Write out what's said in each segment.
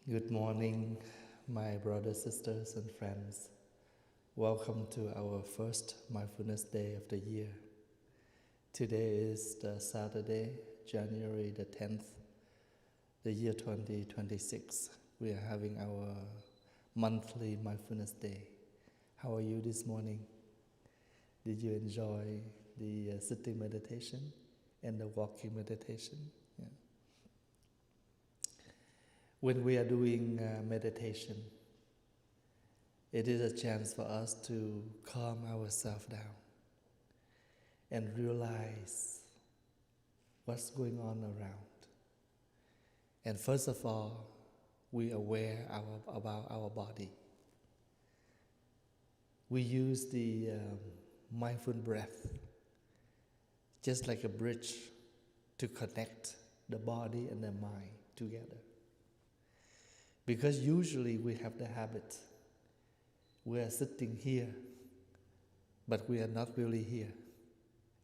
Good morning, my brothers, sisters, and friends. Welcome to our first Mindfulness Day of the year. Today is the Saturday, January the 10th, the year 2026. We are having our monthly Mindfulness Day. How are you this morning? Did you enjoy the sitting meditation and the walking meditation? Yeah. When we are doing meditation, it is a chance for us to calm ourselves down and realize what's going on around. And first of all, we are aware about our body. We use the mindful breath just like a bridge to connect the body and the mind together. Because usually we have the habit, we are sitting here, but we are not really here.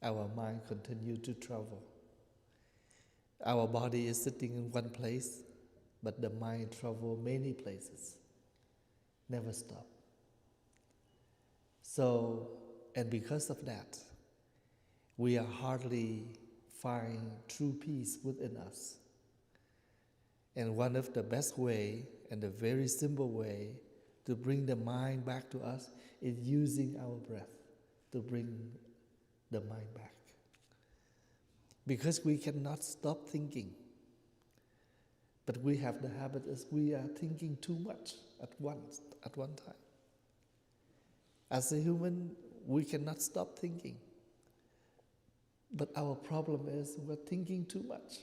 Our mind continues to travel. Our body is sitting in one place, but the mind travels many places, never stop. So, and because of that, we are hardly find true peace within us. And one of the best way and a very simple way to bring the mind back to us is using our breath to bring the mind back. Because we cannot stop thinking. But we have the habit as we are thinking too much at one time. As a human, we cannot stop thinking. But our problem is we're thinking too much.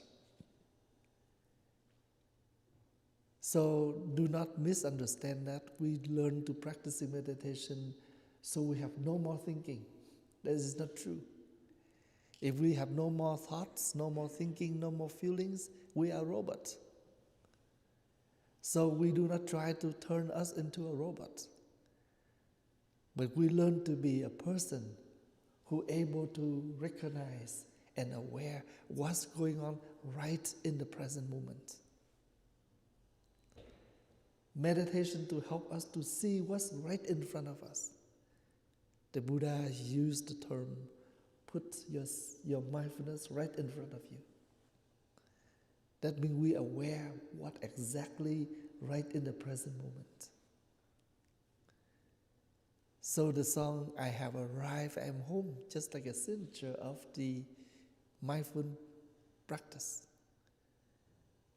So do not misunderstand that. We learn to practice meditation so we have no more thinking. That is not true. If we have no more thoughts, no more thinking, no more feelings, we are robots. So we do not try to turn us into a robot. But we learn to be a person who is able to recognize and aware what's going on right in the present moment. Meditation to help us to see what's right in front of us. The Buddha used the term, put your mindfulness right in front of you. That means we are aware what exactly right in the present moment. So the song, I have arrived, I am home, just like a signature of the mindful practice.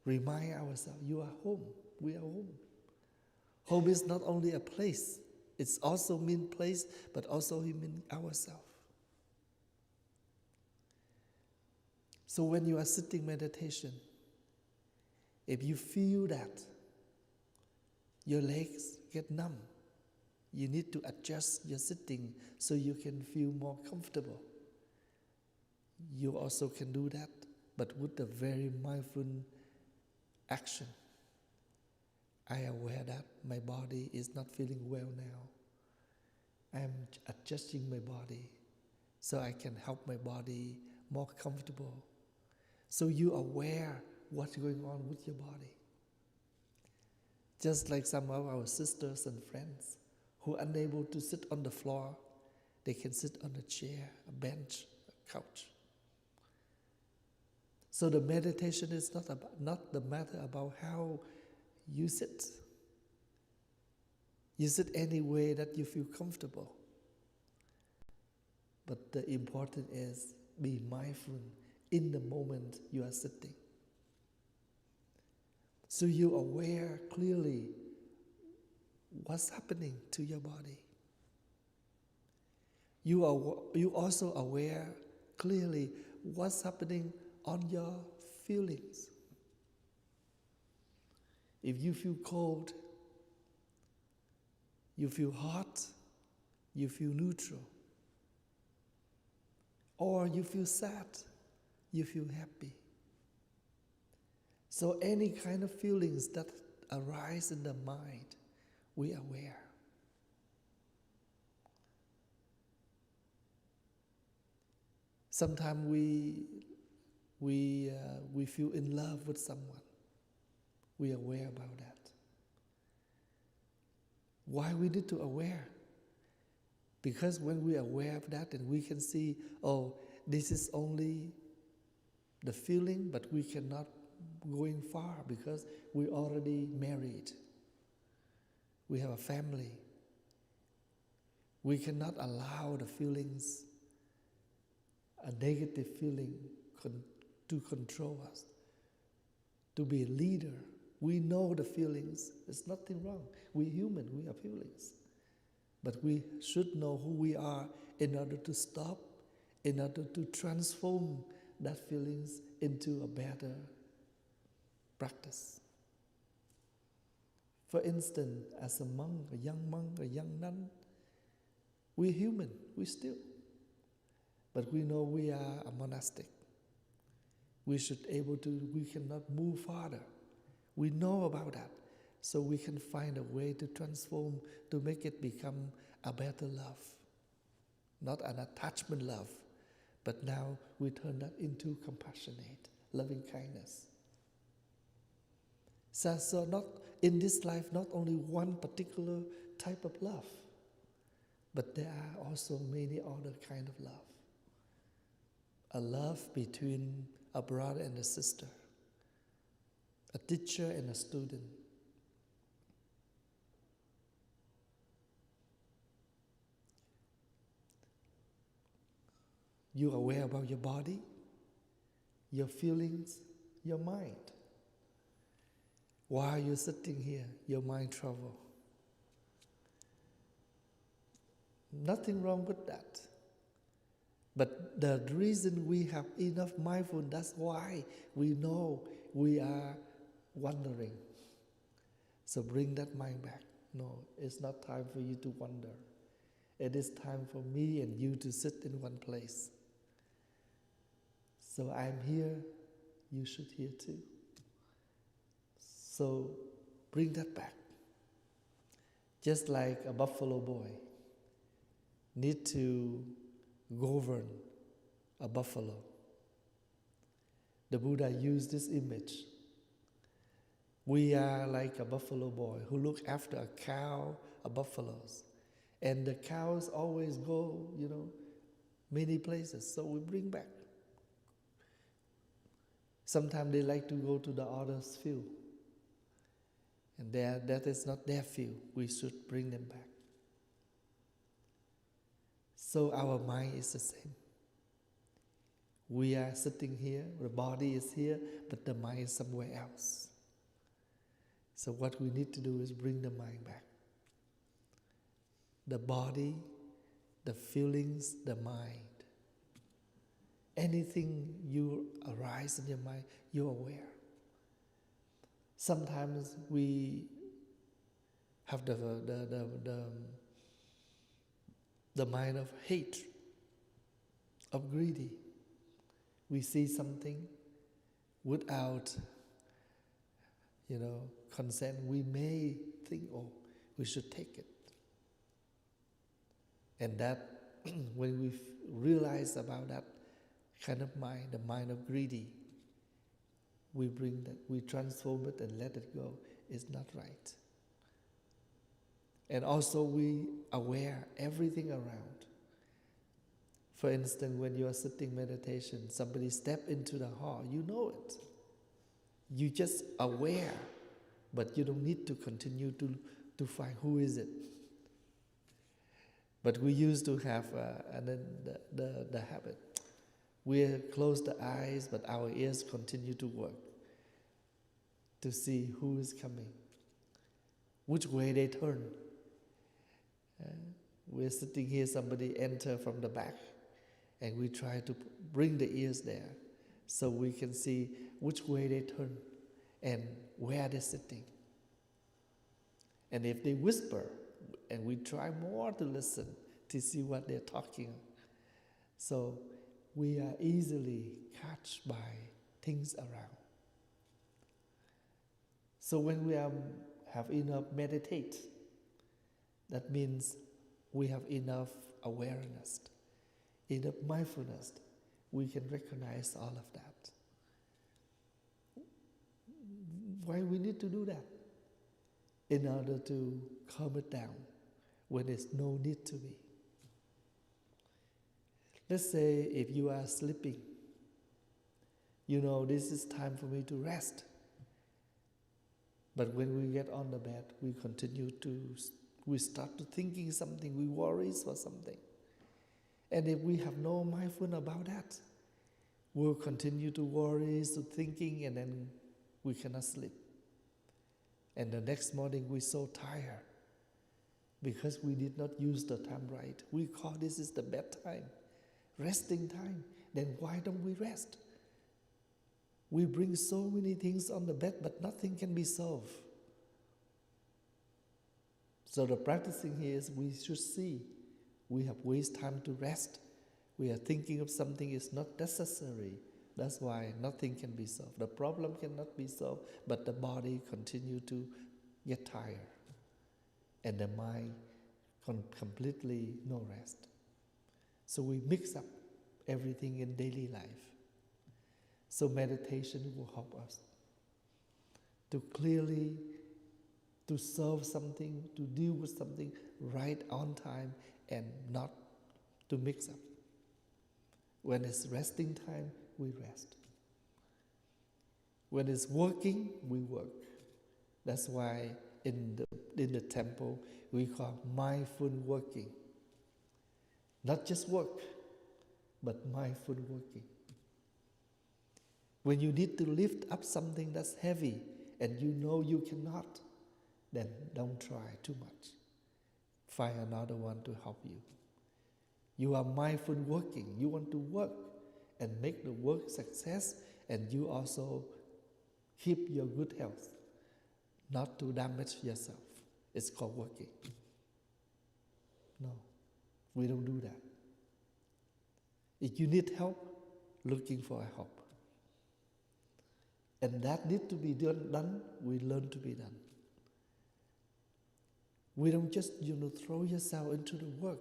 Remind ourselves, you are home, we are home. Home is not only a place, it's also mean place, but also it means ourselves. So when you are sitting meditation, if you feel that your legs get numb, you need to adjust your sitting so you can feel more comfortable. You also can do that, but with a very mindful action. I am aware that my body is not feeling well now. I am adjusting my body so I can help my body more comfortable. So you are aware what's going on with your body. Just like some of our sisters and friends who are unable to sit on the floor, they can sit on a chair, a bench, a couch. So the meditation is not the matter about how you sit. You sit any way that you feel comfortable. But the important is be mindful in the moment you are sitting. So you're aware clearly what's happening to your body. You also aware clearly what's happening on your feelings. If you feel cold, you feel hot, you feel neutral. Or you feel sad, you feel happy. So any kind of feelings that arise in the mind, we are aware. Sometimes we feel in love with someone. We are aware about that. Why we need to aware? Because when we are aware of that, and we can see, oh, this is only the feeling, but we cannot going far because we already married. We have a family. We cannot allow the feelings, a negative feeling, to control us, to be a leader. We know the feelings. There's nothing wrong. We're human. We have feelings. But we should know who we are in order to stop, in order to transform that feelings into a better practice. For instance, as a monk, a young nun, we're human, we still. But we know we are a monastic. We cannot move farther. We know about that. So we can find a way to transform, to make it become a better love. Not an attachment love, but now we turn that into compassionate, loving kindness. So not in this life, not only one particular type of love, but there are also many other kind of love. A love between a brother and a sister, a teacher and a student. You are aware about your body, your feelings, your mind. While you're sitting here, your mind travels. Nothing wrong with that. But the reason we have enough mindfulness, that's why we know we are wandering. So bring that mind back. No, it's not time for you to wander. It is time for me and you to sit in one place. So I'm here, you should hear too. So bring that back. Just like a buffalo boy need to govern a buffalo. The Buddha used this image. We are like a buffalo boy who look after a cow, a buffaloes. And the cows always go, many places. So we bring back. Sometimes they like to go to the other's field. And that is not their field. We should bring them back. So our mind is the same. We are sitting here, the body is here, but the mind is somewhere else. So what we need to do is bring the mind back. The body, the feelings, the mind. Anything you arise in your mind, you're aware. Sometimes we have the mind of hate, of greedy. We see something without, consent. We may think, we should take it. And that, when we realize about that kind of mind, the mind of greedy, we bring that, we transform it and let it go. It's not right. And also we aware everything around. For instance, when you are sitting meditation, somebody step into the hall, you know it. You just aware, but you don't need to continue to find who is it. But we used to have the habit. We close the eyes, but our ears continue to work to see who is coming, which way they turn. We're sitting here, somebody enter from the back, and we try to bring the ears there so we can see which way they turn and where they're sitting. And if they whisper, and we try more to listen to see what they're talking. So we are easily catched by things around. So when we have enough meditate, that means we have enough awareness, enough mindfulness. We can recognize all of that. Why we need to do that? In order to calm it down. when there's no need to be. Let's say if you are sleeping, you know this is time for me to rest. But when we get on the bed, we start to thinking something, we worry for something. And if we have no mindfulness about that, we'll continue to worry, to thinking, and then we cannot sleep. And the next morning we're so tired because we did not use the time right. We call this is the bedtime, resting time. Then why don't we rest? We bring so many things on the bed, but nothing can be solved. So the practicing here is we should see we have wasted time to rest. We are thinking of something is not necessary. That's why nothing can be solved. The problem cannot be solved, but the body continue to get tired. And the mind completely no rest. So we mix up everything in daily life. So meditation will help us to clearly, to solve something, to deal with something right on time and not to mix up. When it's resting time, we rest. When it's working, we work. That's why in the temple, we call mindful working. Not just work, but mindful working. When you need to lift up something that's heavy and you know you cannot, then don't try too much. Find another one to help you. You are mindful working. You want to work and make the work success, and you also keep your good health, not to damage yourself. It's called working. No, we don't do that. If you need help, looking for help. And that need to be done, we learn to be done. We don't just, throw yourself into the work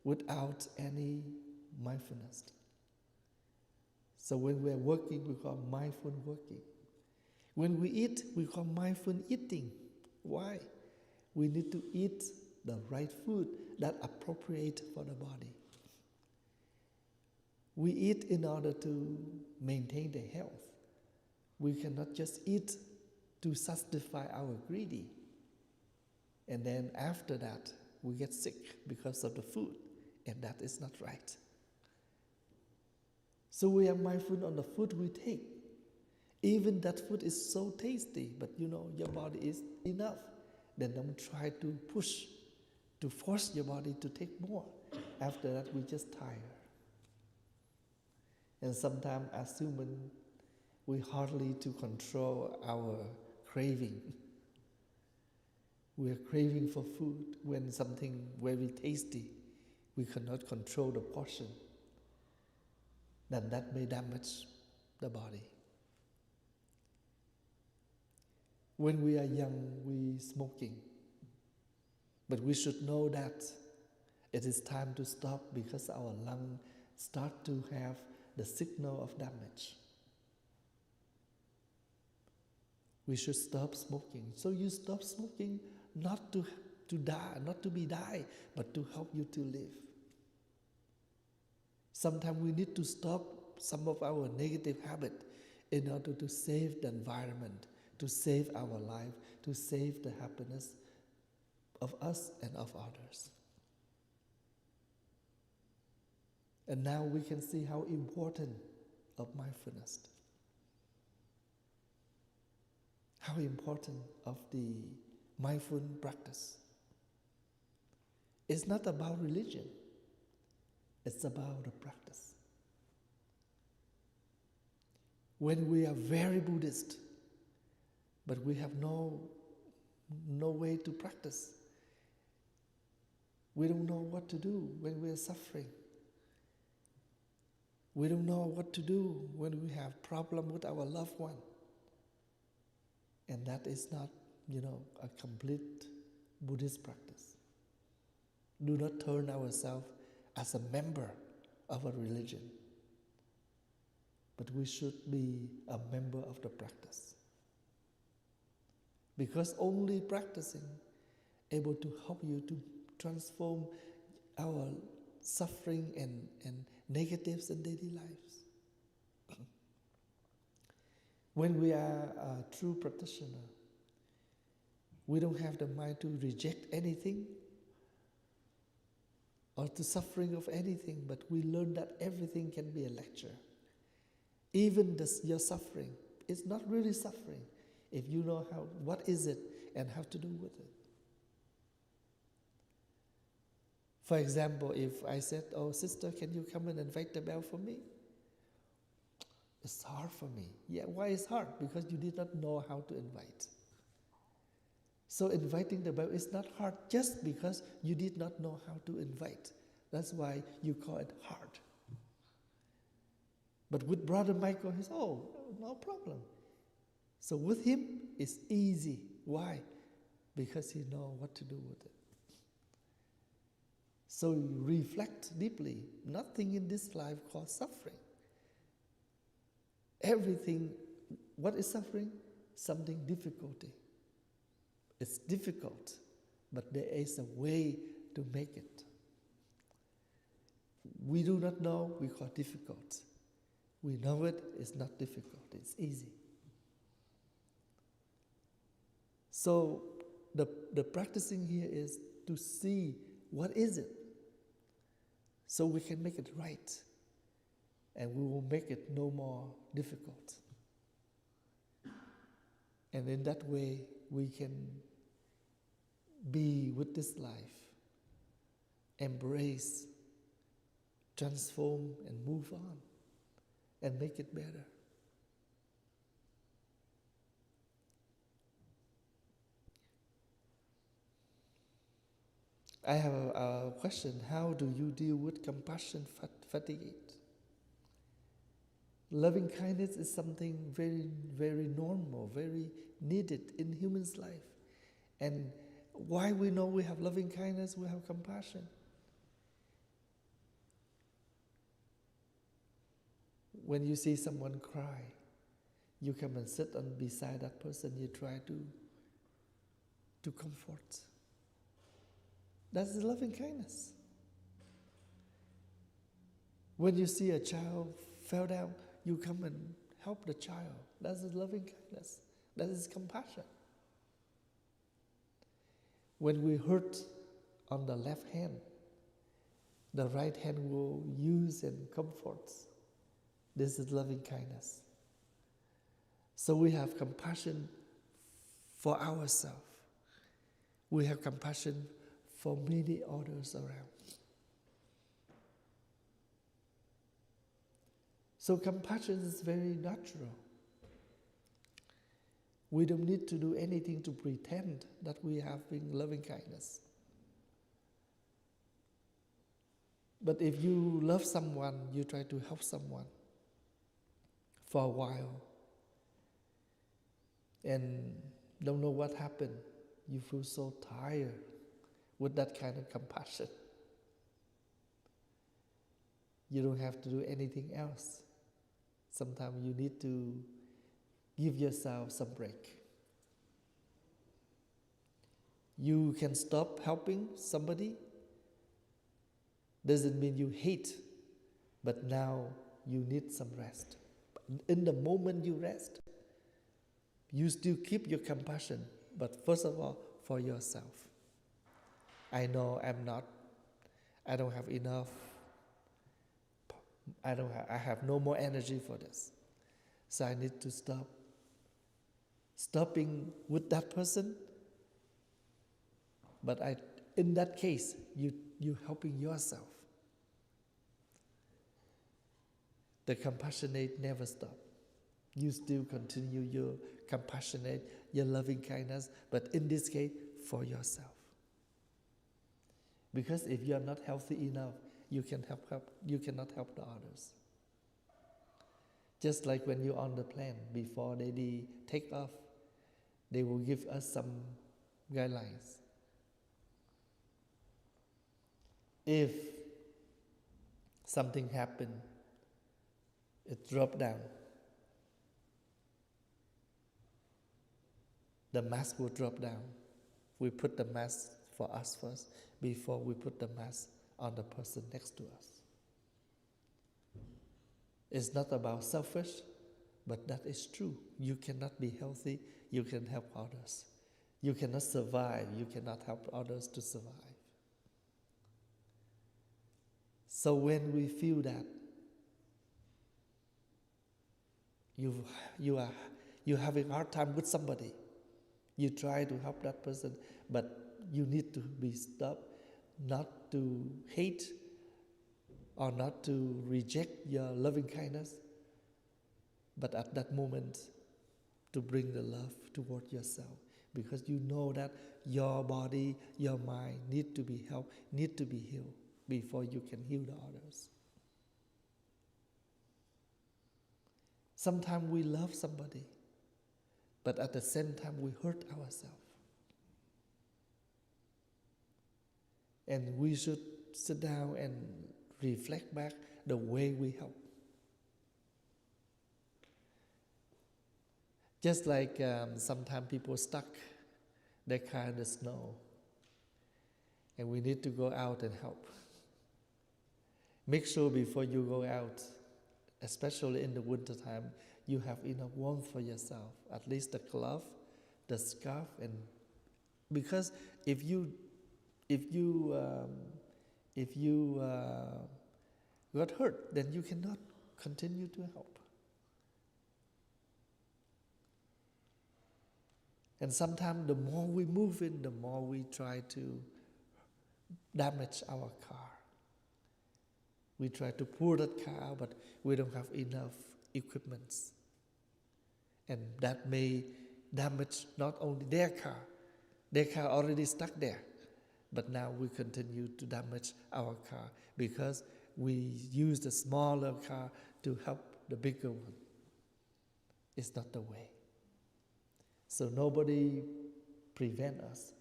without any mindfulness. So when we're working, we call mindful working. When we eat, we call mindful eating. Why? We need to eat the right food that appropriate for the body. We eat in order to maintain the health. We cannot just eat to satisfy our greedy. And then after that, we get sick because of the food. And that is not right. So we are mindful on the food we take. Even that food is so tasty, but your body is enough. Then don't try to push, to force your body to take more. After that, we just tire. And sometimes as humans, we hardly to control our craving. We are craving for food when something very tasty. We cannot control the portion. Then that may damage the body. When we are young, we smoking. But we should know that it is time to stop because our lungs start to have the signal of damage. We should stop smoking. So you stop smoking not to die, not to be die, but to help you to live. Sometimes we need to stop some of our negative habits in order to save the environment, to save our life, to save the happiness of us and of others. And now we can see how important of mindfulness, how important of the mindful practice. It's not about religion. It's about the practice. When we are very Buddhist, but we have no way to practice, we don't know what to do when we are suffering. We don't know what to do when we have problem with our loved one. And that is not, a complete Buddhist practice. Do not turn ourselves as a member of a religion, but we should be a member of the practice. Because only practicing able to help you to transform our suffering and negatives in daily lives. When we are a true practitioner, we don't have the mind to reject anything or to suffering of anything, but we learn that everything can be a lecture. Even your suffering is not really suffering if you know what is it and how to do with it. For example, if I said, "Oh, sister, can you come and invite the bell for me?" It's hard for me. Yeah, why is hard? Because you did not know how to invite. So inviting the bell is not hard just because you did not know how to invite. That's why you call it hard. But with Brother Michael, he said, "Oh, no problem." So with him, it's easy. Why? Because he knows what to do with it. So you reflect deeply. Nothing in this life causes suffering. Everything, what is suffering? Something difficulty. It's difficult, but there is a way to make it. We do not know, we call difficult. We know it, it's not difficult, it's easy. So the practicing here is to see what is it, so we can make it right, and we will make it no more difficult. And in that way, we can be with this life, embrace, transform, and move on, and make it better. I have a question. How do you deal with compassion fatigue? Loving kindness is something very, very normal, very needed in humans' life. And why we know we have loving kindness, we have compassion? When you see someone cry, you come and sit on beside that person, you try to comfort. That's the loving kindness. When you see a child fell down, you come and help the child. That's the loving kindness. That is compassion. When we hurt on the left hand, the right hand will use and comfort. This is loving kindness. So we have compassion for ourselves. We have compassion for many others around. So compassion is very natural. We don't need to do anything to pretend that we have been loving kindness. But if you love someone, you try to help someone for a while and don't know what happened, you feel so tired with that kind of compassion. You don't have to do anything else. Sometimes you need to give yourself some break. You can stop helping somebody. Doesn't mean you hate, but now you need some rest. In the moment you rest, you still keep your compassion, but first of all, for yourself. I know I don't have enough, I have no more energy for this. So I need to stop. Stopping with that person, but in that case, you helping yourself. The compassionate never stop. You still continue your compassionate, your loving kindness, but in this case, for yourself. Because if you are not healthy enough, you cannot help the others. Just like when you're on the plane, before they take off, they will give us some guidelines. If something happened, it dropped down, the mask will drop down. We put the mask for us first before we put the mask on the person next to us. It's not about selfish, but that is true. You cannot be healthy, you can help others. You cannot survive, you cannot help others to survive. So when we feel that you're having a hard time with somebody, you try to help that person, but you need to be stopped, not to hate or not to reject your loving kindness, but at that moment to bring the love toward yourself, because you know that your body, your mind need to be helped, need to be healed before you can heal the others. Sometimes we love somebody, but at the same time we hurt ourselves. And we should sit down and reflect back the way we help. Just like sometimes people stuck their car in the snow, and we need to go out and help. Make sure before you go out, especially in the winter time, you have enough warmth for yourself, at least the glove, the scarf, and because if you got hurt, then you cannot continue to help. And sometimes the more we move in, the more we try to damage our car. We try to pull that car out, but we don't have enough equipments. And that may damage not only their car already stuck there, but now we continue to damage our car because we use the smaller car to help the bigger one. It's not the way. So nobody prevent us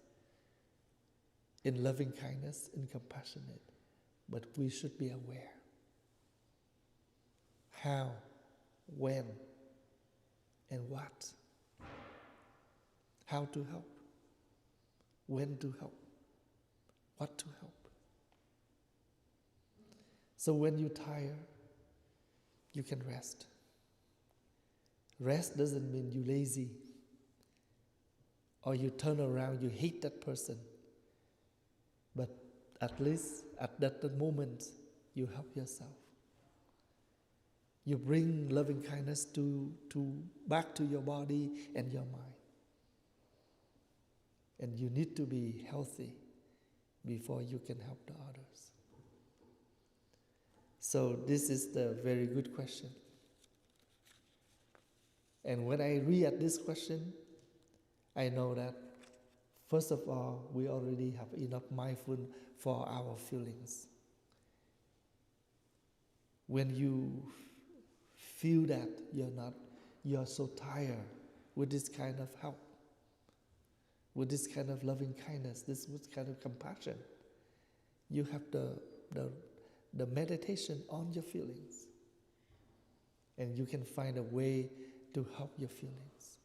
in loving kindness, in compassionate, but we should be aware. How, when, and what. How to help, when to help, what to help. So when you're tired, you can rest. Rest doesn't mean you're lazy, or you turn around, you hate that person. But at least at that moment, you help yourself. You bring loving kindness to back to your body and your mind. And you need to be healthy before you can help the others. So this is the very good question. And when I read at this question, I know that first of all, we already have enough mindfulness for our feelings. When you feel that you're so tired with this kind of help, with this kind of loving kindness, this kind of compassion, you have the meditation on your feelings. And you can find a way to help your feelings.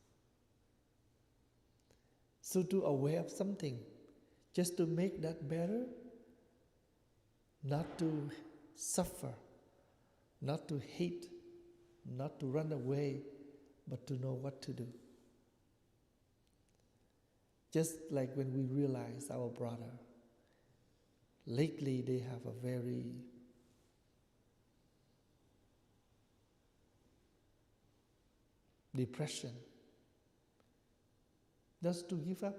So to aware of something, just to make that better, not to suffer, not to hate, not to run away, but to know what to do. Just like when we realize our brother, lately they have a very depression. Not to give up,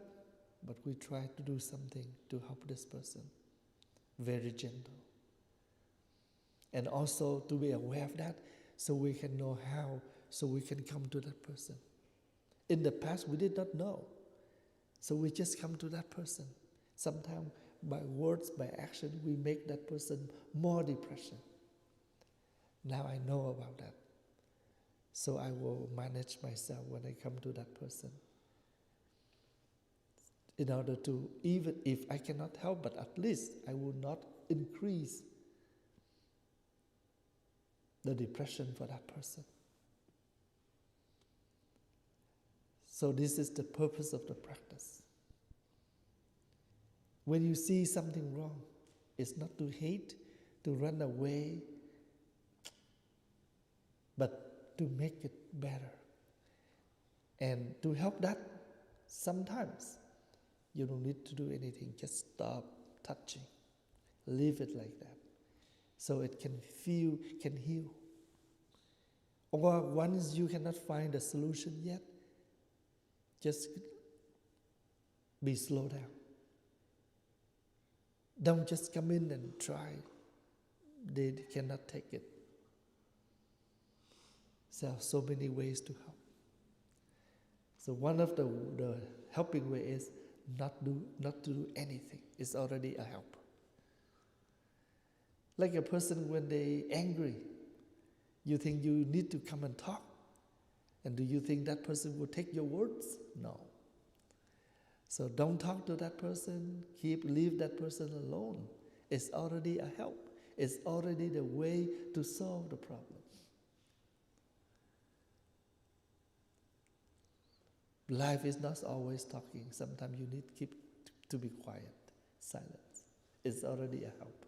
but we try to do something to help this person. Very gentle. And also to be aware of that so we can know how, so we can come to that person. In the past, we did not know. So we just come to that person. Sometimes by words, by action, we make that person more depression. Now I know about that. So I will manage myself when I come to that person. In order to, even if I cannot help, but at least I will not increase the depression for that person. So this is the purpose of the practice. When you see something wrong, it's not to hate, to run away, but to make it better. And to help that, sometimes you don't need to do anything, just stop touching. Leave it like that, so it can heal. Or once you cannot find a solution yet, just be slow down. Don't just come in and try. They cannot take it. So many ways to help. So one of the helping way is not to do anything. It's already a help. Like a person when they angry, you think you need to come and talk. And do you think that person will take your words? No. So don't talk to that person. Leave that person alone. It's already a help. It's already the way to solve the problem. Life is not always talking. Sometimes you need to be quiet, silence. It's already a help.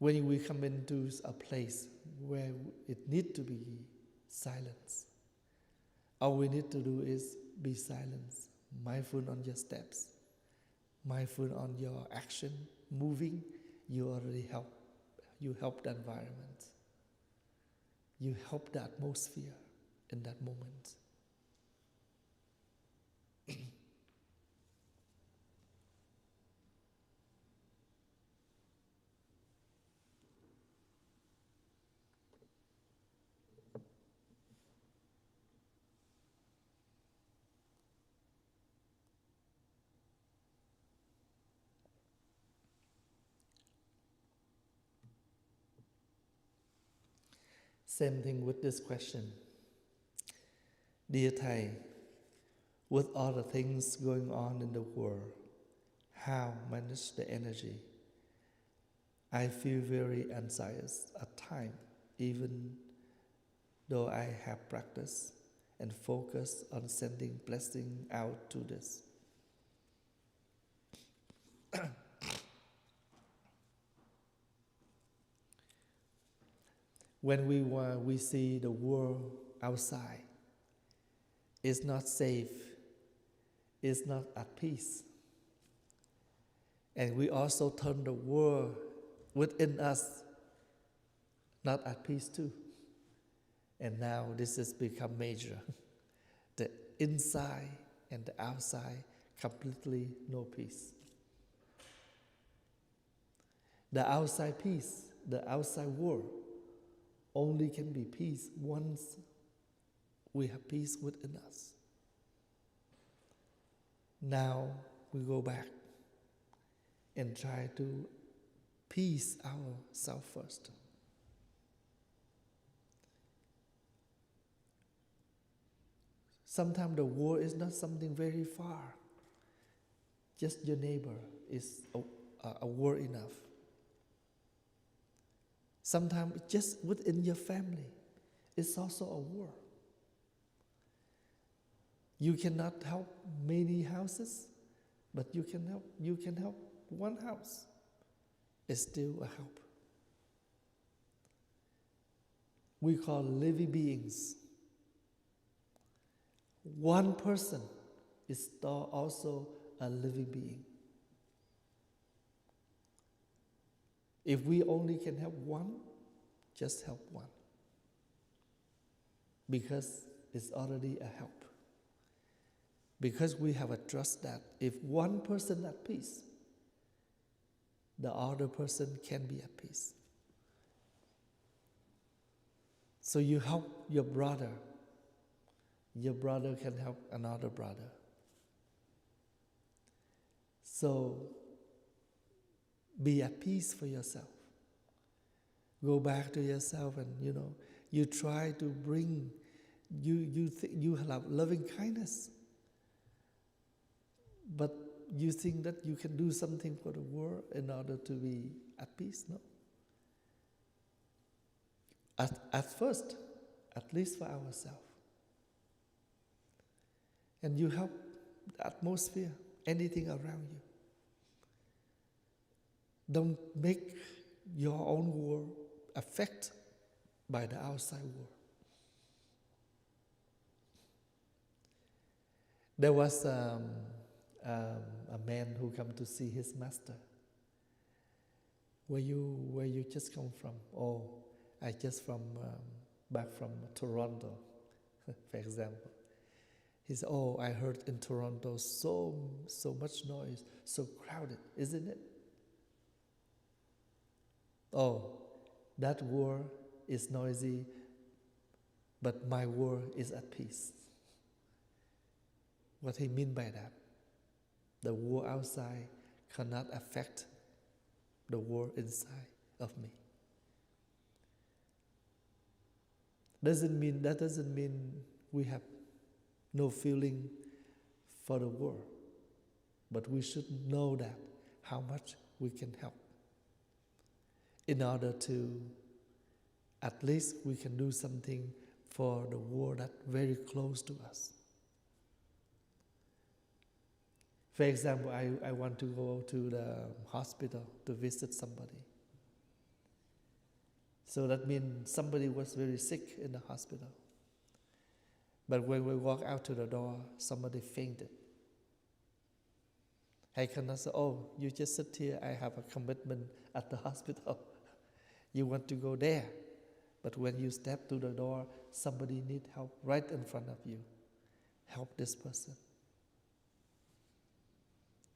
When we come into a place where it needs to be silence, all we need to do is be silent, mindful on your steps, mindful on your action, moving. You already help. You help the environment. You help the atmosphere in that moment. Same thing with this question. Dear Thầy, with all the things going on in the world, how manage the energy? I feel very anxious at times, even though I have practice and focus on sending blessing out to this. When we see the world outside, it's not safe, it's not at peace. And we also turn the world within us not at peace too. And now this has become major. The inside and the outside, completely no peace. The outside peace, the outside world, only can be peace once we have peace within us. Now we go back and try to peace ourselves first. Sometimes the world is not something very far. Just your neighbor is a war enough. Sometimes just within your family, it's also a war. You cannot help many houses, but you can help one house. It's still a help. We call living beings. One person is also a living being. If we only can help one, just help one. Because it's already a help. Because we have a trust that if one person at peace, the other person can be at peace. So you help your brother can help another brother. So be at peace for yourself. Go back to yourself and you try to bring, you have loving kindness. But you think that you can do something for the world in order to be at peace? No. At first, at least for ourselves. And you help the atmosphere, anything around you. Don't make your own world affected by the outside world. There was a man who came to see his master. Where you just come from? Oh, I just back from Toronto, for example. He said, oh, I heard in Toronto so much noise, so crowded, isn't it? Oh, that world is noisy, but my world is at peace. What he mean by that? The world outside cannot affect the world inside of me. That doesn't mean we have no feeling for the world, but we should know that how much we can help in order to at least we can do something for the world that's very close to us. For example, I want to go to the hospital to visit somebody. So that means somebody was very sick in the hospital. But when we walk out to the door, somebody fainted. I cannot say, oh, you just sit here, I have a commitment at the hospital. You want to go there. But when you step to the door, somebody needs help right in front of you. Help this person.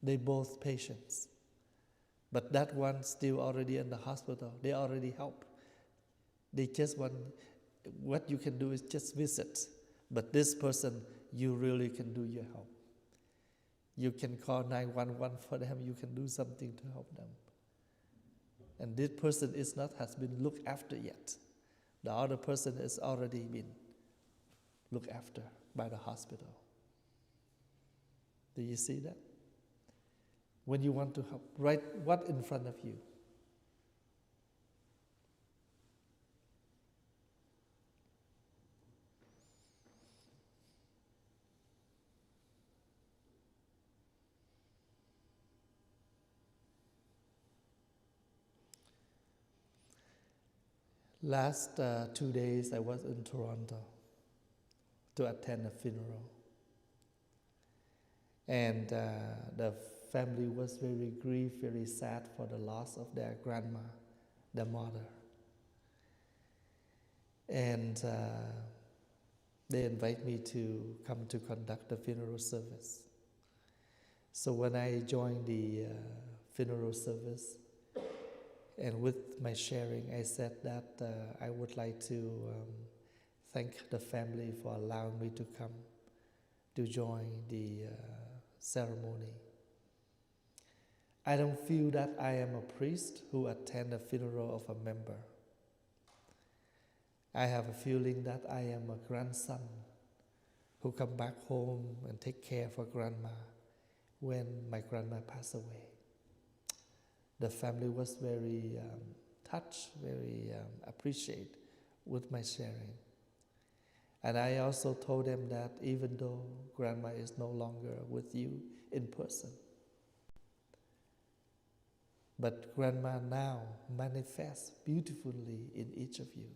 They both patients. But that one still already in the hospital. They already help. They just want, what you can do is just visit. But this person, you really can do your help. You can call 911 for them. You can do something to help them. And this person has been looked after yet. The other person has already been looked after by the hospital. Do you see that? When you want to help, write what in front of you. Last 2 days I was in Toronto to attend a funeral. And the family was very grieved, very sad for the loss of their grandma, their mother. And they invite me to come to conduct the funeral service. So when I joined the funeral service, and with my sharing, I said that I would like to thank the family for allowing me to come to join the ceremony. I don't feel that I am a priest who attend the funeral of a member. I have a feeling that I am a grandson who come back home and take care for grandma when my grandma passed away. The family was very touched, very appreciated with my sharing. And I also told them that even though grandma is no longer with you in person, but grandma now manifests beautifully in each of you.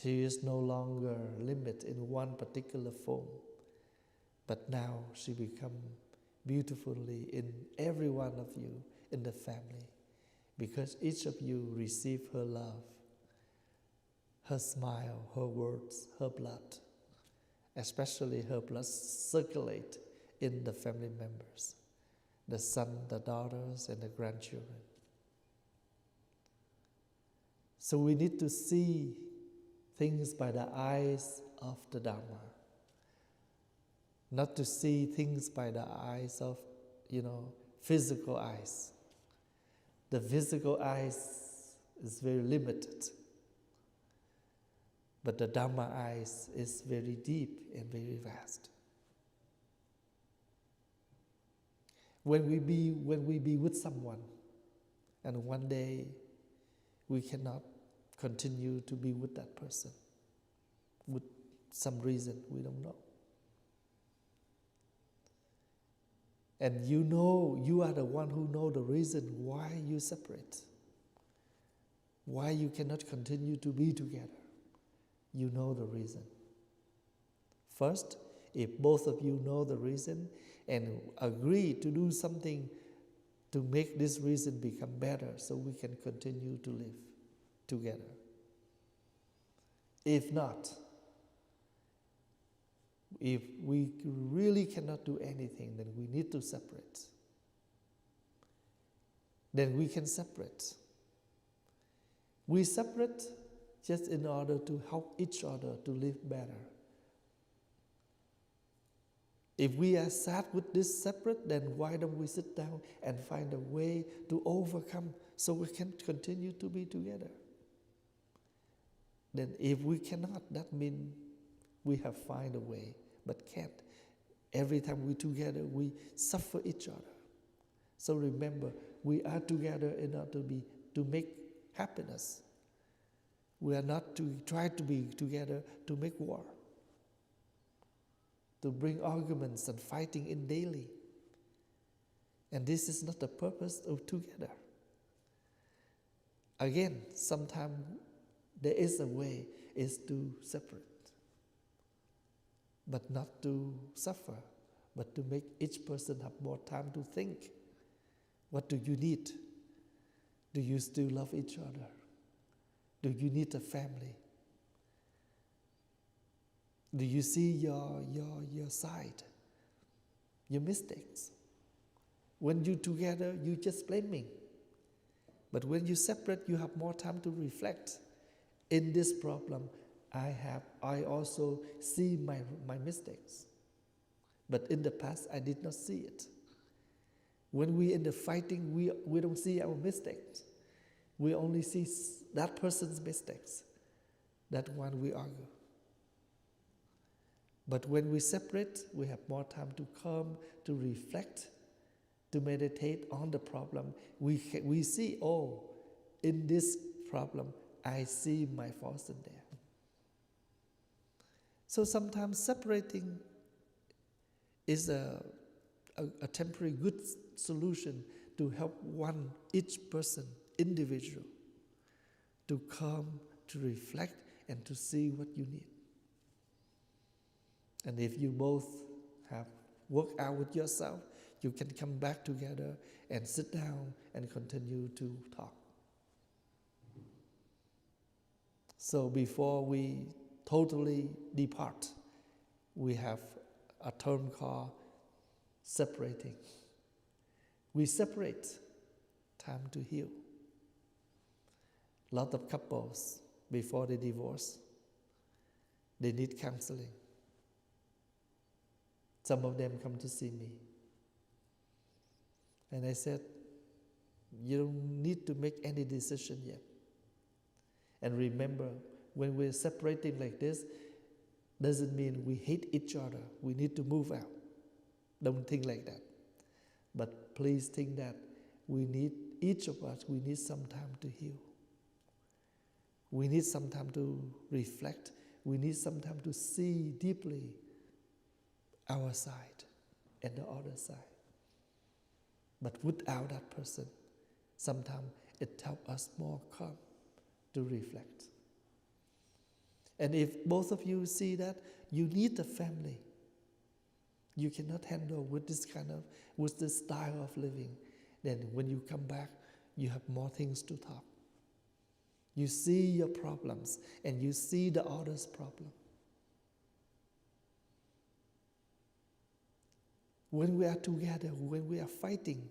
She is no longer limited in one particular form, but now she becomes beautifully in every one of you in the family, because each of you receive her love, her smile, her words, her blood, especially her blood circulate in the family members, the son, the daughters, and the grandchildren. So we need to see things by the eyes of the Dharma, not to see things by the eyes of, physical eyes. The physical eyes is very limited, but the Dharma eyes is very deep and very vast. When we be with someone, and one day we cannot continue to be with that person, with some reason we don't know. And you know, you are the one who know the reason why you separate, why you cannot continue to be together. You know the reason. First, if both of you know the reason and agree to do something to make this reason become better so we can continue to live together. If not, if we really cannot do anything, then we need to separate. Then we can separate. We separate just in order to help each other to live better. If we are sad with this separate, then why don't we sit down and find a way to overcome so we can continue to be together? Then if we cannot, that means we have found a way, but can't. Every time we're together, we suffer each other. So remember, we are together in order to make happiness. We are not to try to be together to make war, to bring arguments and fighting in daily. And this is not the purpose of together. Again, sometimes there is a way, is to separate. But not to suffer, but to make each person have more time to think. What do you need? Do you still love each other? Do you need a family? Do you see your side, your mistakes? When you together, you just blaming. But when you separate, you have more time to reflect. In this problem, I also see my mistakes. But in the past, I did not see it. When we in the fighting, we don't see our mistakes. We only see that person's mistakes. That one we argue. But when we separate, we have more time to come, to reflect, to meditate on the problem. We see, oh, in this problem, I see my faults in there. So sometimes separating is a temporary good solution to help each person, individual, to come, to reflect, and to see what you need. And if you both have worked out with yourself, you can come back together and sit down and continue to talk. So before we totally depart, we have a term called separating. We separate, time to heal. A lot of couples, before they divorce, they need counseling. Some of them come to see me. And I said, you don't need to make any decision yet. And remember, when we're separating like this, doesn't mean we hate each other. We need to move out. Don't think like that. But please think that each of us, we need some time to heal. We need some time to reflect. We need some time to see deeply our side and the other side. But without that person, sometimes it helps us more calm to reflect. And if both of you see that you need a family, you cannot handle with this style of living, then when you come back, you have more things to talk. You see your problems and you see the other's problem. When we are together, when we are fighting,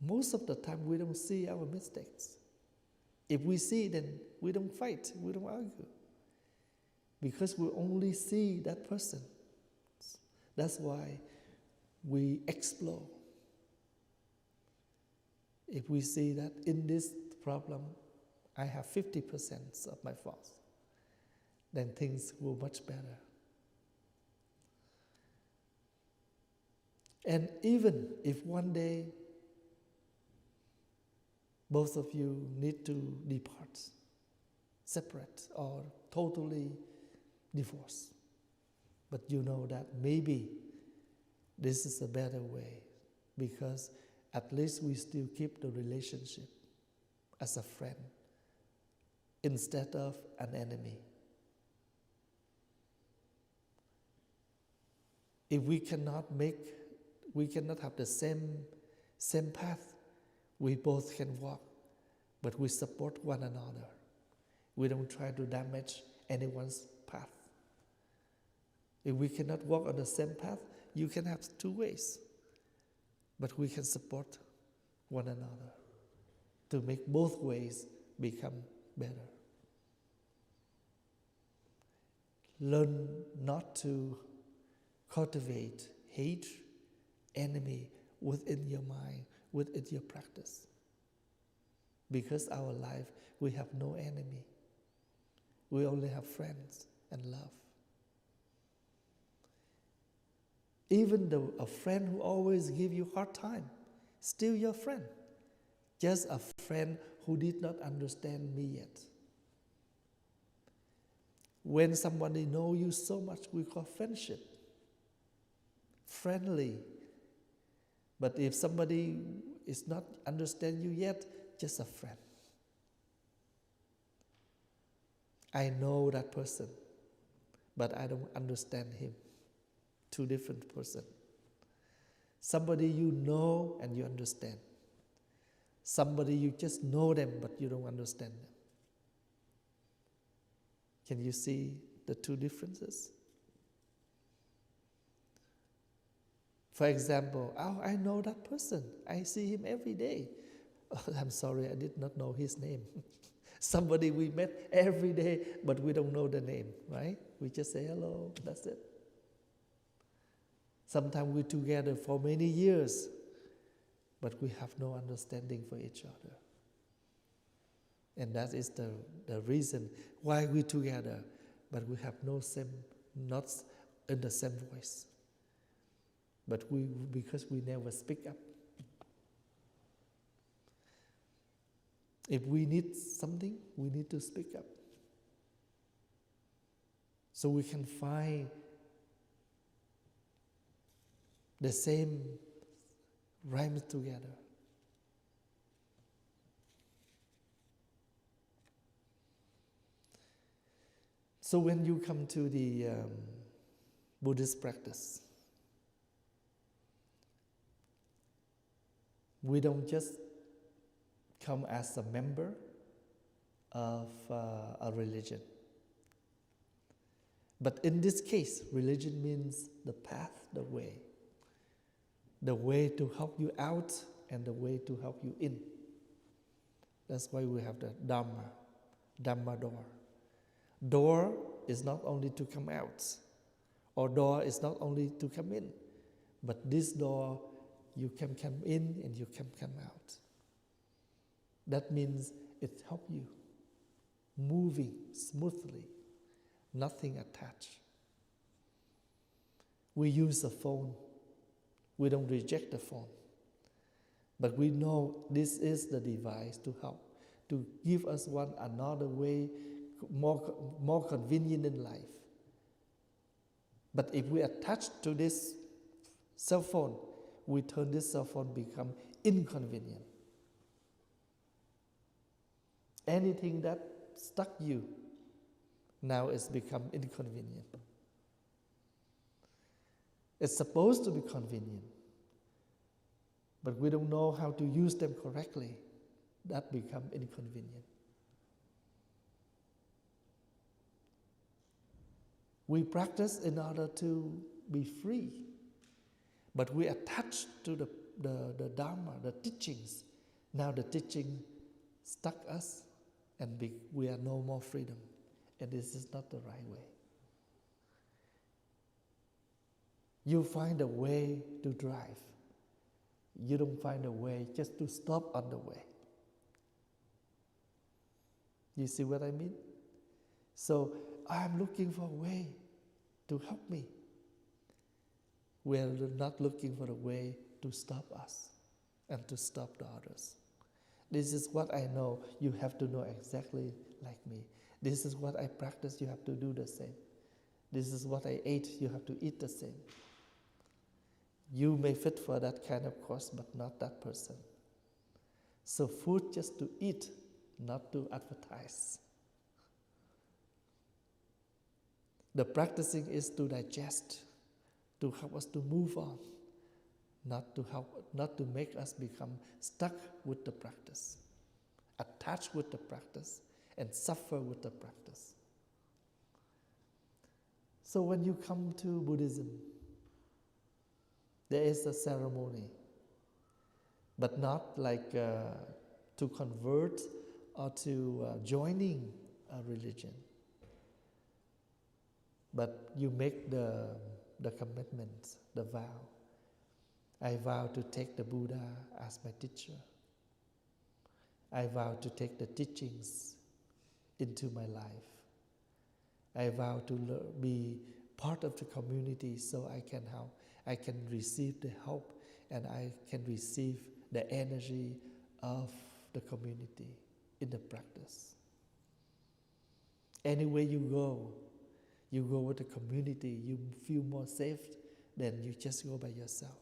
most of the time we don't see our mistakes. If we see, then we don't fight, we don't argue. Because we only see that person. That's why we explore. If we see that in this problem, I have 50% of my faults, then things will much better. And even if one day both of you need to depart, separate or totally divorce, but you know that maybe This is a better way, because at least we still keep the relationship as a friend instead of an enemy. If we cannot have the same path, we both can walk, but we support one another. We don't try to damage anyone's path. If we cannot walk on the same path, you can have two ways, but we can support one another to make both ways become better. Learn not to cultivate hate, enemy within your mind, within your practice. Because our life, we have no enemy. We only have friends and love. Even though a friend who always gives you hard time, still your friend. Just a friend who did not understand me yet. When somebody knows you so much, we call friendship. Friendly. But if somebody is not understand you yet, just a friend. I know that person, but I don't understand him. Two different persons. Somebody you know and you understand. Somebody you just know them, but you don't understand them. Can you see the two differences? For example, I know that person. I see him every day. Oh, I'm sorry, I did not know his name. Somebody we met every day, but we don't know the name, right? We just say hello, that's it. Sometimes we're together for many years, but we have no understanding for each other. And that is the reason why we're together, but we have not in the same voice. But because we never speak up. If we need something, we need to speak up. So we can find the same rhymes together. So when you come to the Buddhist practice, we don't just come as a member of a religion. But in this case, religion means the path, the way to help you out and the way to help you in. That's why we have the Dharma door. Door is not only to come out, or door is not only to come in, but this door you can come in and you can come out. That means it helps you moving smoothly, nothing attached. We use a phone. We don't reject the phone. But we know this is the device to help, to give us another way, more convenient in life. But if we attach to this cell phone, we turn this cell phone become inconvenient. Anything that stuck you, now it's become inconvenient. It's supposed to be convenient, but we don't know how to use them correctly. That become inconvenient. We practice in order to be free, but we attach to the Dharma, the teachings. Now the teaching stuck us, and we are no more freedom. And this is not the right way. You find a way to drive. You don't find a way just to stop on the way. You see what I mean? So I'm looking for a way to help me. We're not looking for a way to stop us and to stop the others. This is what I know. You have to know exactly like me. This is what I practice. You have to do the same. This is what I ate. You have to eat the same. You may fit for that kind of course, but not that person. So food just to eat, not to advertise. The practicing is to digest, to help us to move on, not to make us become stuck with the practice, attached with the practice, and suffer with the practice. So when you come to Buddhism, there is a ceremony, but not like to convert or to joining a religion. But you make the commitment, the vow. I vow to take the Buddha as my teacher. I vow to take the teachings into my life. I vow to be part of the community so I can receive the help and I can receive the energy of the community in the practice. Anywhere you go with the community, you feel more safe than you just go by yourself.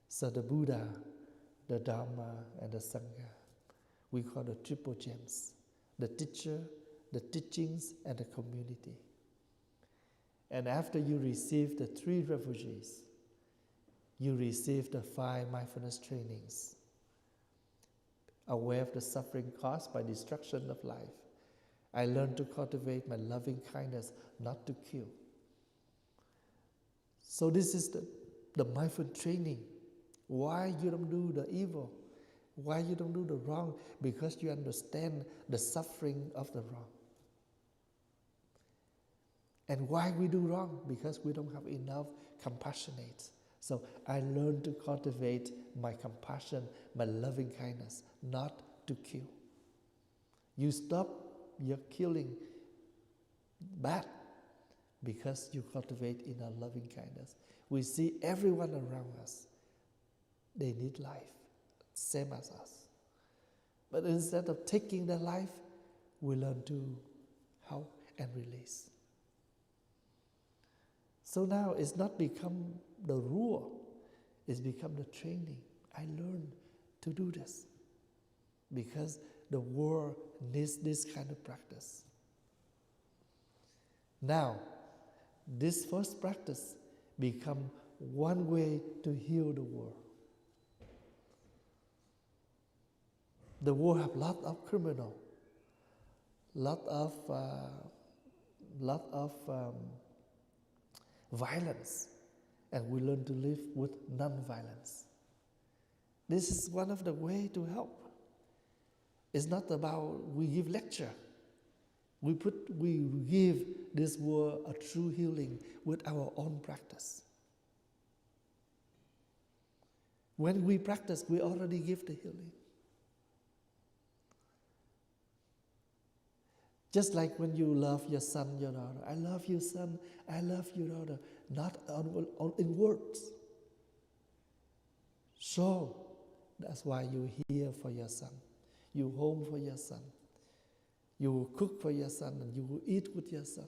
So the Buddha, the Dharma, and the Sangha, we call the triple gems: the teacher, the teachings, and the community. And after you receive the 3 refugees, you receive the 5 mindfulness trainings. Aware of the suffering caused by destruction of life, I learned to cultivate my loving kindness, not to kill. So this is the mindful training. Why you don't do the evil? Why you don't do the wrong? Because you understand the suffering of the wrong. And why we do wrong? Because we don't have enough compassionate. So I learned to cultivate my compassion, my loving kindness, not to kill. You stop your killing bad because you cultivate enough loving kindness. We see everyone around us, they need life, same as us. But instead of taking their life, we learn to help and release. So now it's not become the rule, it's become the training. I learned to do this because the world needs this kind of practice. Now, this first practice become one way to heal the world. The world have lot of criminal, lot of violence, and we learn to live with non-violence. This is one of the way to help. It's not about we give lecture. We give this world a true healing with our own practice. When we practice, we already give the healing. Just like when you love your son, your daughter. I love you, son. I love you, daughter. Not in words. So, that's why you hear for your son. You home for your son. You cook for your son and you will eat with your son.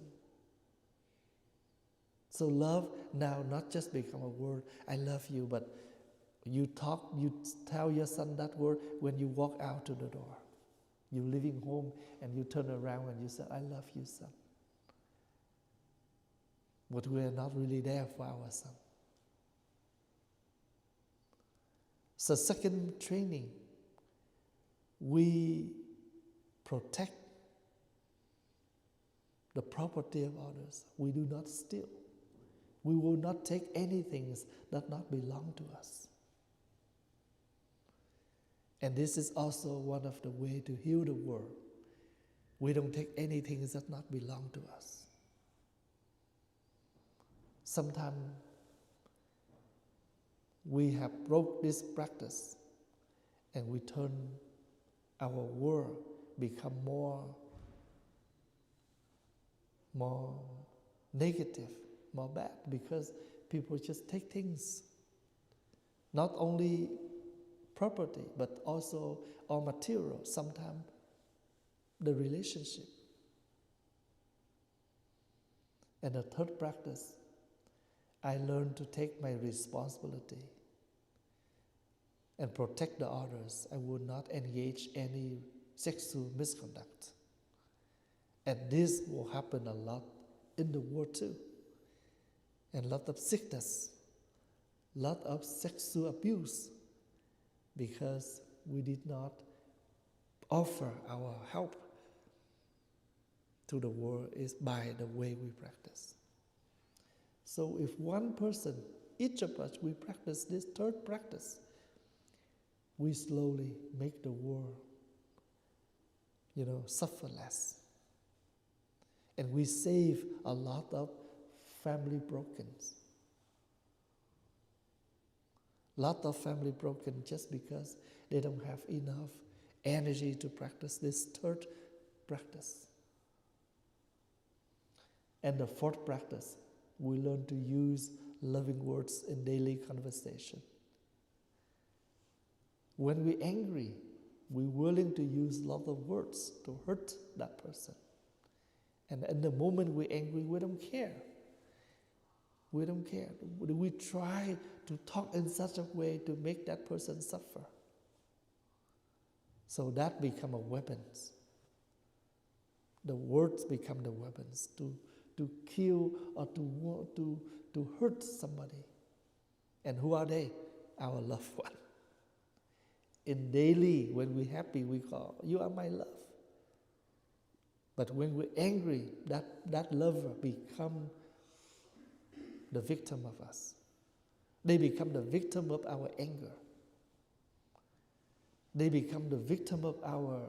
So love now not just become a word, I love you, but you tell your son that word when you walk out to the door. You're leaving home and you turn around and you say, I love you, son. But we are not really there for our son. So second training, we protect the property of others. We do not steal. We will not take anything that not belong to us. And this is also one of the ways to heal the world. We don't take anything that not belong to us. Sometimes we have broke this practice and we turn our world become more negative, more bad, because people just take things, not only property, but also all material, sometimes the relationship. And the third practice, I learned to take my responsibility and protect the others. I would not engage any sexual misconduct. And this will happen a lot in the world too. And a lot of sickness, a lot of sexual abuse, because we did not offer our help to the world is by the way we practice. So if one person, each of us, we practice this third practice, we slowly make the world, suffer less. And we save a lot of family brokenness. Lot of family broken just because they don't have enough energy to practice this third practice. And the fourth practice, we learn to use loving words in daily conversation. When we're angry, we're willing to use a lot of words to hurt that person. And in the moment we're angry, we don't care. We don't care. We try to talk in such a way to make that person suffer. So that become a weapons. The words become the weapons to kill or to hurt somebody. And who are they? Our loved one. In daily, when we're happy, we call, you are my love. But when we're angry, that lover become the victim of us. They become the victim of our anger. They become the victim of our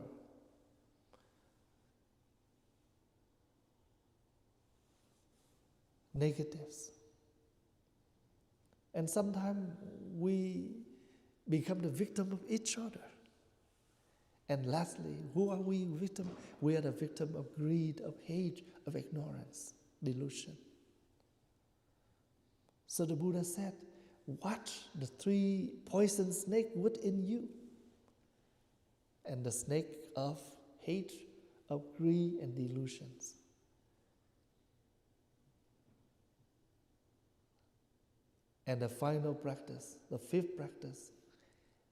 negatives. And sometimes we become the victim of each other. And lastly, who are we victim? We are the victim of greed, of hate, of ignorance, delusion. So the Buddha said, watch the 3 poison snakes within you. And the snake of hate, of greed, and delusions. And the final practice, the 5th practice,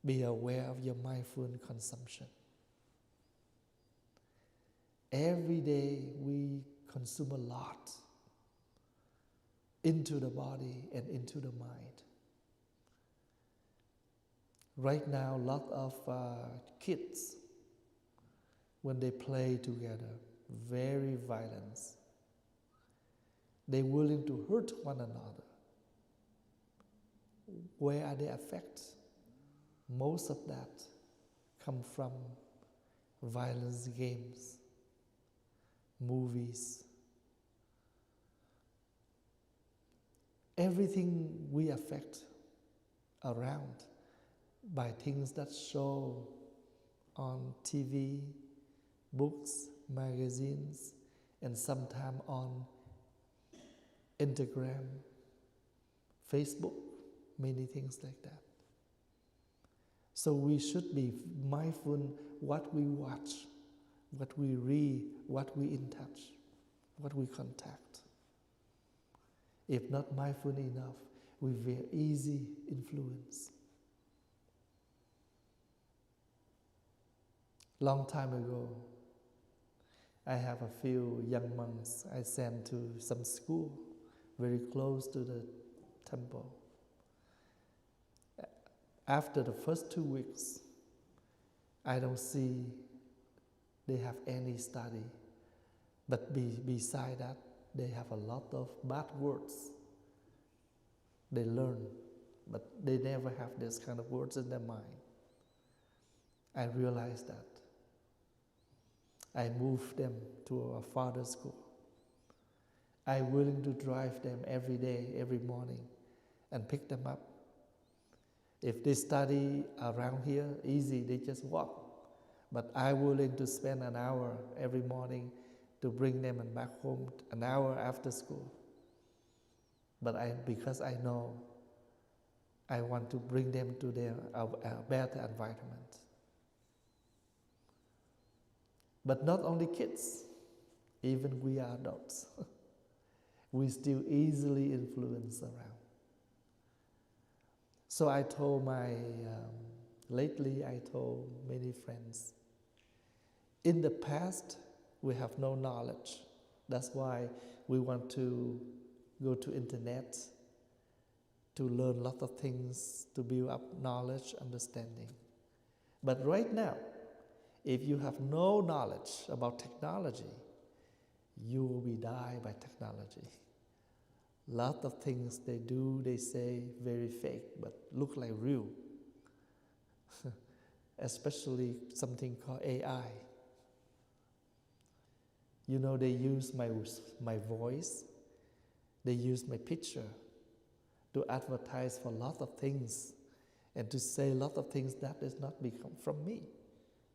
be aware of your mindful consumption. Every day we consume a lot into the body and into the mind. Right now, a lot of kids, when they play together, very violent. They're willing to hurt one another. Where are they affected? Most of that come from violence games, movies. Everything we affect around by things that show on TV, books, magazines, and sometimes on Instagram, Facebook, many things like that. So we should be mindful what we watch, what we read, what we in touch, what we contact. If not mindful enough, we very easy influence. Long time ago, I have a few young monks I sent to some school very close to the temple. After the first 2 weeks, I don't see they have any study. But beside that, they have a lot of bad words. They learn, but they never have this kind of words in their mind. I realized that. I moved them to a farther school. I'm willing to drive them every day, every morning, and pick them up. If they study around here, easy, they just walk. But I'm willing to spend an hour every morning to bring them and back home, an hour after school. But because I know I want to bring them to a better environment. But not only kids, even we are adults. we still easily influence around. So I told lately I told many friends, in the past we have no knowledge. That's why we want to go to internet to learn a lot of things, to build up knowledge, understanding. But right now, if you have no knowledge about technology, you will be died by technology. Lot of things they do, they say, very fake, but look like real. Especially something called AI. You know, they use my voice, they use my picture to advertise for a lot of things and to say a lot of things that does not become from me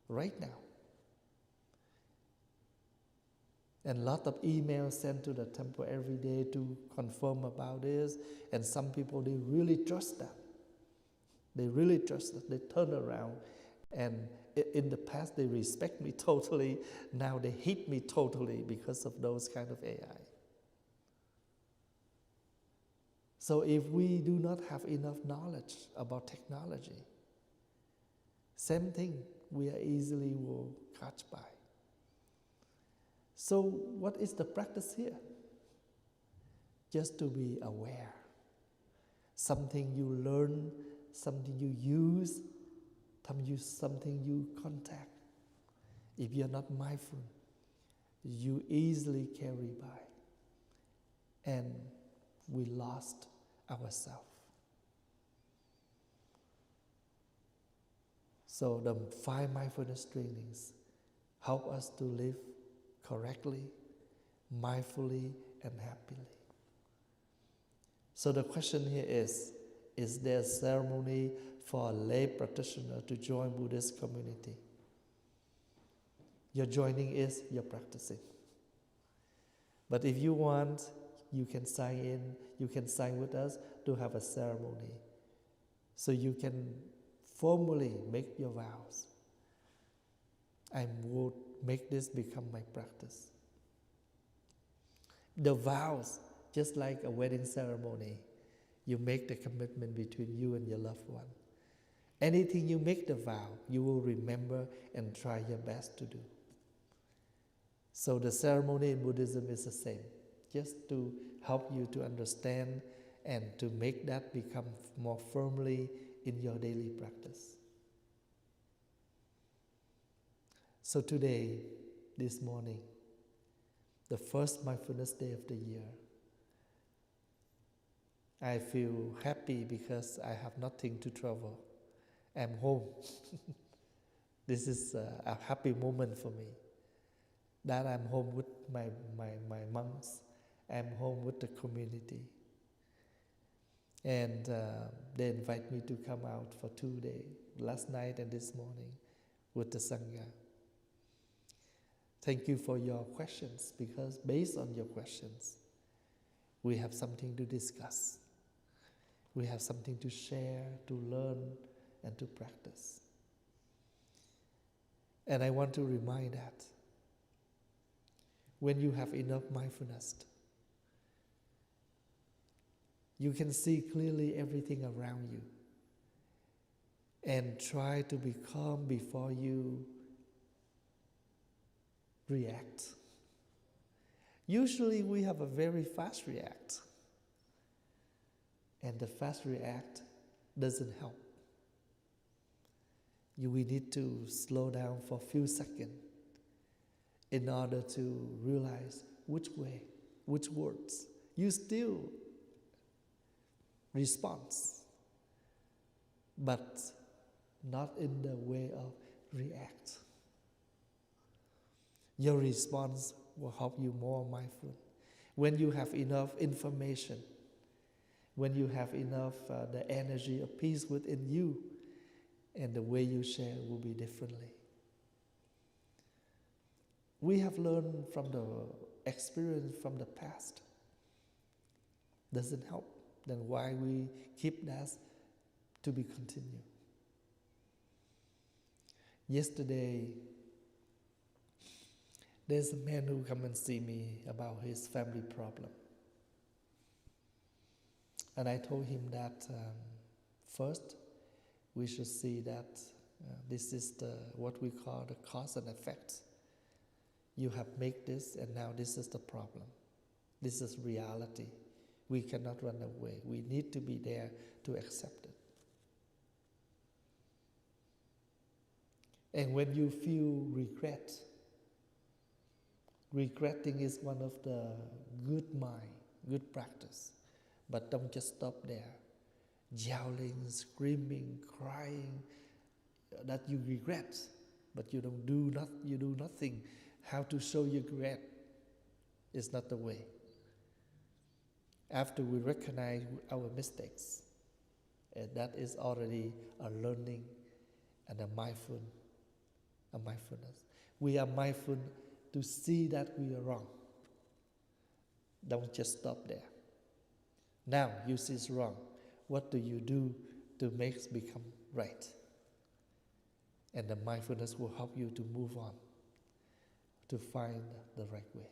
right now. And a lot of emails sent to the temple every day to confirm about this. And some people, they really trust that. They really trust that. They turn around. And in the past, they respect me totally. Now they hate me totally because of those kind of AI. So if we do not have enough knowledge about technology, same thing, we are easily will catch by. So what is the practice here? Just to be aware. Something you learn, something you use, something you contact. If you're not mindful, you easily carry by. And we lost ourselves. So the 5 mindfulness trainings help us to live correctly, mindfully, and happily. So the question here is there a ceremony for a lay practitioner to join Buddhist community? Your joining is your practicing. But if you want, you can sign in, you can sign with us to have a ceremony. So you can formally make your vows. I would make this become my practice. The vows, just like a wedding ceremony, you make the commitment between you and your loved one. Anything you make the vow, you will remember and try your best to do. So the ceremony in Buddhism is the same, just to help you to understand and to make that become more firmly in your daily practice. So today, this morning, the first mindfulness day of the year, I feel happy because I have nothing to travel. I'm home. This is a happy moment for me. That I'm home with my monks. I'm home with the community. And they invite me to come out for 2 days, last night and this morning, with the Sangha. Thank you for your questions, because based on your questions, we have something to discuss. We have something to share, to learn, and to practice. And I want to remind that when you have enough mindfulness, you can see clearly everything around you and try to be calm before you react. Usually we have a very fast react, and the fast react doesn't help. We need to slow down for a few seconds in order to realize which way, which words you still respond, but not in the way of react. Your response will help you more mindful. When you have enough information, when you have enough the energy of peace within you, and the way you share will be differently. We have learned from the experience from the past. Doesn't help. Then why we keep that to be continued? Yesterday, there's a man who come and see me about his family problem. And I told him that first we should see that this is what we call the cause and effect. You have made this, and now this is the problem. This is reality. We cannot run away. We need to be there to accept it. And when you feel regret, regretting is one of the good practice. But don't just stop there. Yelling, screaming, crying, that you regret, but you do nothing. How to show your regret is not the way. After we recognize our mistakes, that is already a learning and a mindfulness. We are mindful to see that we are wrong. Don't just stop there. Now you see it's wrong. What do you do to make it become right? And the mindfulness will help you to move on, to find the right way.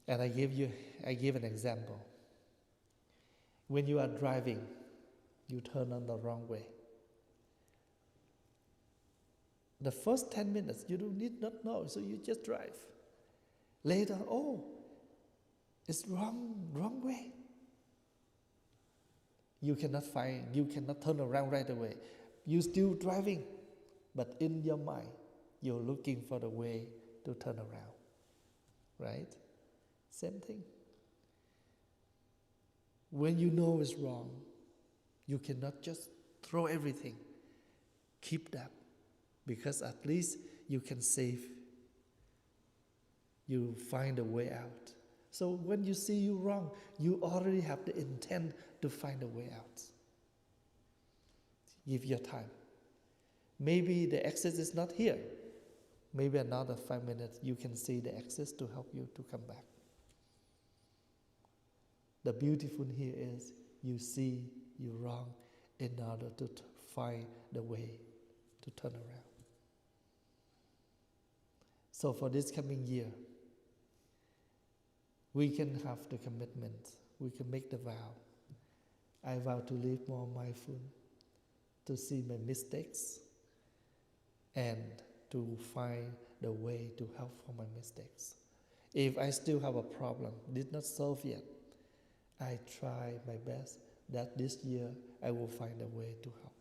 And I give an example. When you are driving, you turn on the wrong way. The first 10 minutes, you need not know, so you just drive. Later, it's wrong way. You cannot turn around right away. You're still driving, but in your mind, you're looking for the way to turn around, right? Same thing. When you know it's wrong, you cannot just throw everything. Keep that, because at least you can save. You find a way out. So when you see you're wrong, you already have the intent to find a way out. Give your time. Maybe the exit is not here. Maybe another 5 minutes you can see the exit to help you to come back. The beautiful here is you see you're wrong in order to find the way to turn around. So for this coming year, we can have the commitment. We can make the vow. I vow to live more mindful, to see my mistakes, and to find the way to help for my mistakes. If I still have a problem, did not solve yet, I try my best that this year I will find a way to help.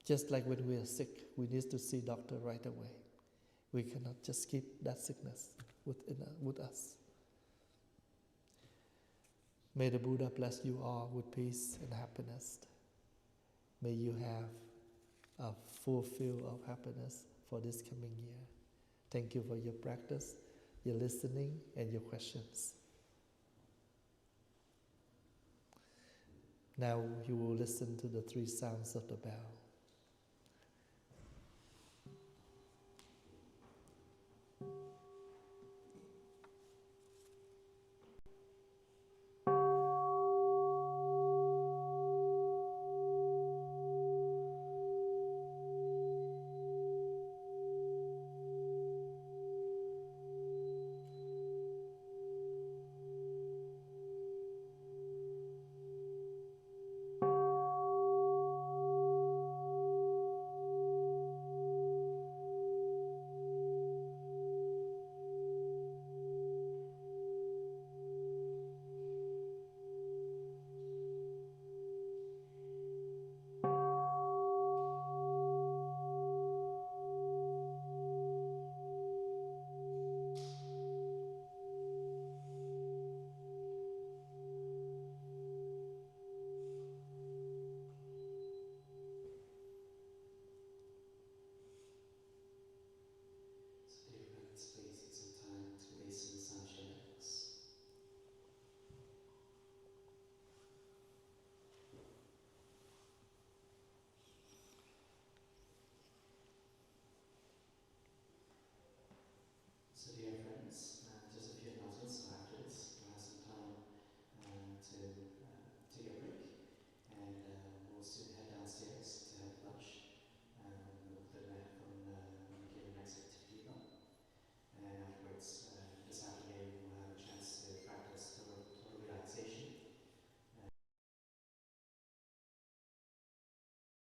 Just like when we are sick, we need to see doctor right away. We cannot just keep that sickness with us. May the Buddha bless you all with peace and happiness. May you have a fulfill of happiness for this coming year. Thank you for your practice, your listening, and your questions. Now you will listen to the 3 sounds of the bell.